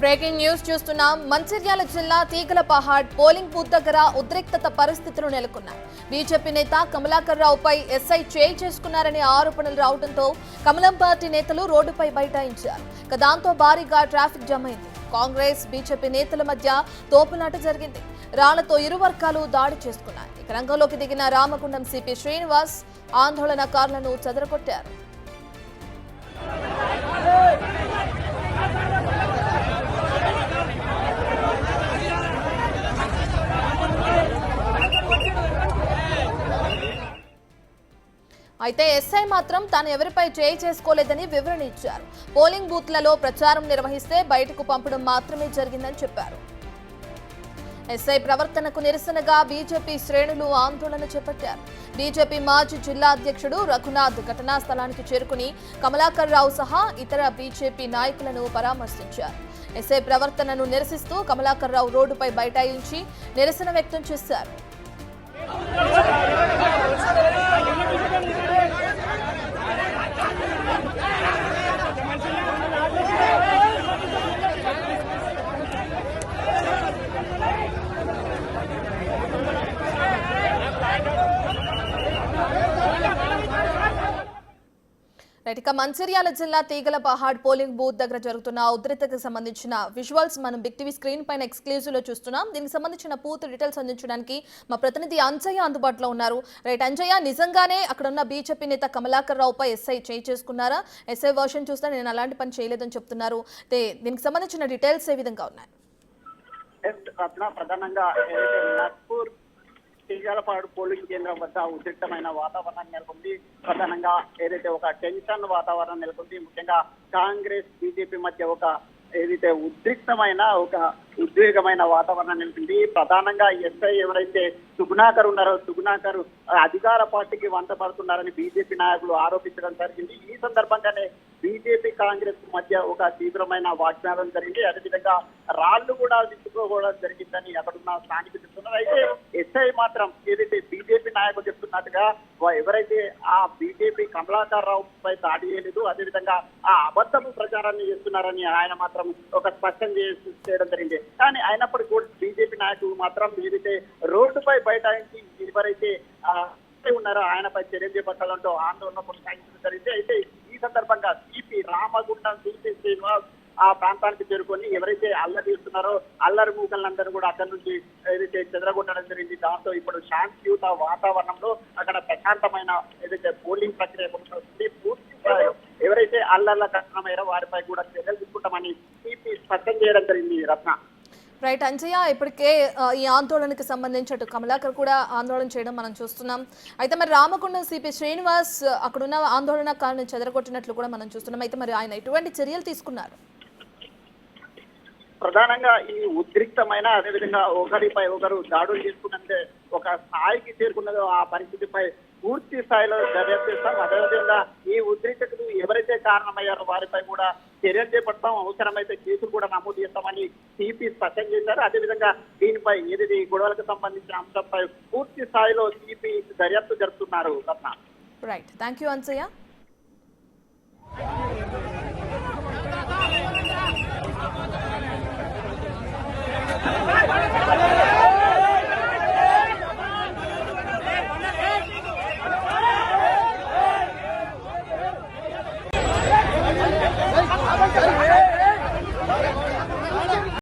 Breaking news చూస్తున్నాం. మంచిర్యాల జిల్లా తీగలపహాడ్ polling booth దగ్గర ఉద్రిక్తత పరిస్థితులు నెలకొన్నాయి. బీజేపీ నేత కమలాకర్ రావుపై ఎస్ఐ చేయి చేసుకున్నారనే ఆరోపణలు రావడంతో కమలం పార్టీ నేతలు రోడ్డుపై బైఠాయించారు. దాంతో భారీగా ట్రాఫిక్ జామ్ అయింది. కాంగ్రెస్ బీజేపీ నేతల మధ్య తోపులాట జరిగింది. రాళ్లతో ఇరు వర్గాలు దాడి చేసుకున్నాయి. రంగంలోకి దిగిన రామగుండం సిపి శ్రీనివాస్ ఆందోళనకారులను చెదరగొట్టారు. అయితే ఎస్ఐ మాత్రం తాను ఎవరిపై చేయి చేసుకోలేదని వివరణ ఇచ్చారు. పోలింగ్ బూత్లలో ప్రచారం నిర్వహిస్తే బయటకు పంపడం మాత్రమే జరిగిందని చెప్పారు. ఎస్ఐ ప్రవర్తనకు నిరసనగా బీజేపీ శ్రేణులు ఆందోళన చేపట్టారు. బీజేపీ మాజీ జిల్లా అధ్యక్షుడు రఘునాథ్ ఘటనా స్థలానికి చేరుకుని కమలాకర్ రావు సహా ఇతర బీజేపీ నాయకులను పరామర్శించారు. ఎస్ఐ ప్రవర్తనను నిరసిస్తూ కమలాకర్ రావు రోడ్డుపై బైఠాయించి నిరసన వ్యక్తం చేశారు. ఇక మంచిర్యాల జిల్లా తీగలపహాడ్ పోలింగ్ బూత్ దగ్గర జరుగుతున్న ఉద్రిక్తతకు సంబంధించిన విజువల్స్ మనం బిగ్ టీవీ స్క్రీన్ పైన ఎక్స్క్లూజివ్ లో చూస్తున్నాం. దీనికి సంబంధించిన పూర్తి డీటెయిల్స్ అందించడానికి మా ప్రతినిధి అంజయ్య అందుబాటులో ఉన్నారు. రైట్ అంజయ్య, నిజంగానే అక్కడ ఉన్న బీజేపీ నేత కమలాకర్ రావుపై ఎస్ఐ చేయి చేసుకున్నారా? ఎస్ఐ వర్షన్ చూస్తే నేను అలాంటి పని చేయలేదని చెప్తున్నారు. దీనికి సంబంధించిన డీటెయిల్స్ ఏ విధంగా ఉన్నాయి? ప్రధానంగా తీగలపాడు పోలింగ్ కేంద్రం వద్ద ఉద్రిక్తమైన వాతావరణం నెలకొంది. ప్రధానంగా ఏదైతే ఒక టెన్షన్ వాతావరణం నెలకొంది. ముఖ్యంగా కాంగ్రెస్ బీజేపీ మధ్య ఒక ఏదైతే ఉద్రిక్తమైన ఒక ఉద్వేగమైన వాతావరణం నెలకొంది. ప్రధానంగా ఎస్ఐ ఎవరైతే సుగుణాకర్ ఉన్నారో సుగుణాకర్ అధికార పార్టీకి వంట పడుతున్నారని బీజేపీ నాయకులు ఆరోపించడం జరిగింది. ఈ సందర్భంగానే బీజేపీ కాంగ్రెస్ మధ్య ఒక తీవ్రమైన వాగ్వాదం జరిగింది. అదేవిధంగా రాళ్లు కూడా విసుకోవడం జరిగిందని అక్కడున్న స్థానికులు చెప్తున్నారు. అయితే ఎస్ఐ మాత్రం ఏదైతే బీజేపీ నాయకులు చెప్తున్నట్టుగా ఎవరైతే ఆ బీజేపీ కమలాకర్ రావు పై దాడి చేయలేదు, అదేవిధంగా ఆ అబద్ధపు ప్రచారాన్ని చేస్తున్నారని ఆయన మాత్రం ఒక స్పష్టం చేయడం జరిగింది. కానీ అయినప్పటికీ కూడా బీజేపీ నాయకులు మాత్రం ఏదైతే రోడ్డుపై బైఠాయించి ఎవరైతే ఉన్నారో ఆయనపై చర్యలు చేపట్టాలంటూ ఆందోళన కొనసాగించడం జరిగింది. అయితే ఈ సందర్భంగా సిపి రామగుండం సిపి శ్రీనివాస్ ఆ ప్రాంతానికి చేరుకొని ఎవరైతే అల్లరి చేస్తున్నారో అల్లరి మూకలందరూ కూడా అక్కడి నుంచి ఏదైతే చెదరగొట్టడం జరిగింది. దాంతో ఇప్పుడు శాంతియుత వాతావరణంలో అక్కడ ప్రశాంతమైన ఏదైతే పోలింగ్ ప్రక్రియ కొనసాగుతుంది. పూర్తి ఎవరైతే అల్లర్ల కారణమయ్యారో వారిపై కూడా చర్యలు తీసుకుంటామని సిపి స్పష్టం చేయడం జరిగింది. రత్న రైట్ అంజయ్య, ఇప్పటికే ఈ ఆందోళనకు సంబంధించి అటు కమలాకర్ కూడా ఆందోళన చేయడం మనం చూస్తున్నాం. అయితే మరి రామగుండం సిపి శ్రీనివాస్ అక్కడున్న ఆందోళనకారులను చెదరగొట్టినట్లు కూడా మనం చూస్తున్నాం. అయితే మరి ఆయన ఎటువంటి చర్యలు తీసుకున్నారు? ప్రధానంగా ఈ ఉద్రిక్తమైన అదేవిధంగా ఒకరిపై ఒకరు దాడులు చేసుకున్నంటే ఒక స్థాయికి చేరుకున్నదో ఆ పరిస్థితిపై పూర్తి స్థాయిలో దర్యాప్తు చేస్తాం. అదేవిధంగా ఈ ఉద్రిక్తతకు ఎవరైతే కారణమయ్యారో వారిపై కూడా చర్యలు చేపడతాం, అవసరమైతే కేసులు కూడా నమోదు చేస్తామని సిపి స్పష్టం చేశారు. అదేవిధంగా దీనిపై ఏదైతే గొడవలకు సంబంధించిన అంశంపై పూర్తి స్థాయిలో సిపి దర్యాప్తు జరుపుతున్నారు. Right, thank you Anjaiah.